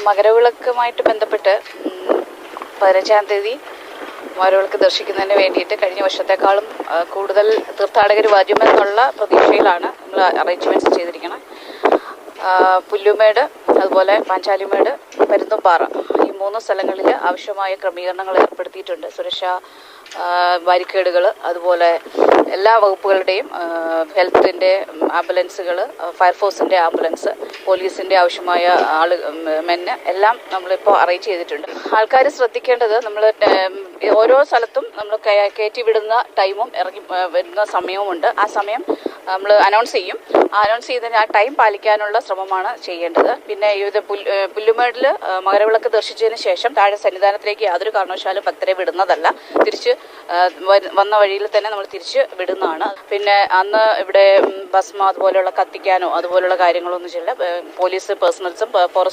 മകരവിളക്കുമായിട്ട് ബന്ധപ്പെട്ട് 15-ാം തീയതി മകരവിളക്ക് ദർശിക്കുന്നതിന് വേണ്ടിയിട്ട് കഴിഞ്ഞ വർഷത്തെക്കാളും കൂടുതൽ തീർത്ഥാടകർ വരുമെന്നുള്ള പ്രതീക്ഷയിലാണ് നമ്മൾ അറേഞ്ച്മെൻറ്റ്സ് ചെയ്തിരിക്കുന്നത്. പുല്ലുമേട്, അതുപോലെ പാഞ്ചാലിമേട്, പരുന്തുംപാറ ഈ 3 സ്ഥലങ്ങളിൽ ആവശ്യമായ ക്രമീകരണങ്ങൾ ഏർപ്പെടുത്തിയിട്ടുണ്ട്. സുരക്ഷാ ബാരിക്കേഡുകൾ, അതുപോലെ എല്ലാ വകുപ്പുകളുടെയും ഹെൽത്തിൻ്റെ ആംബുലൻസുകൾ, ഫയർഫോഴ്സിൻ്റെ ആംബുലൻസ്, പോലീസിൻ്റെ ആവശ്യമായ മെന്ന് എല്ലാം നമ്മളിപ്പോൾ അറേഞ്ച് ചെയ്തിട്ടുണ്ട്. ആൾക്കാർ ശ്രദ്ധിക്കേണ്ടത്, നമ്മൾ ഓരോ സ്ഥലത്തും നമ്മൾ കയറ്റി വിടുന്ന ടൈമും ഇറങ്ങി വരുന്ന സമയവുമുണ്ട്. ആ സമയം നമ്മൾ അനൗൺസ് ചെയ്യും. അനൗൺസ് ചെയ്തതിന് ആ ടൈം പാലിക്കാനുള്ള ശ്രമമാണ് ചെയ്യേണ്ടത്. പിന്നെ ഇത് പുല്ലുമേടിൽ മകരവിളക്ക് ദർശിച്ചതിന് ശേഷം താഴെ സന്നിധാനത്തിലേക്ക് യാതൊരു കാരണവശാലും ഭക്തരെ വിടുന്നതല്ല. തിരിച്ച് വന്ന വഴിയിൽ തന്നെ നമ്മൾ തിരിച്ച് വിടുന്നതാണ്. പിന്നെ അന്ന് ഇവിടെ ഭസ്മം അതുപോലെയുള്ള കത്തിക്കാനോ അതുപോലുള്ള കാര്യങ്ങളൊന്നും ചെയ്യില്ല. Police പേഴ്സണൽസും forest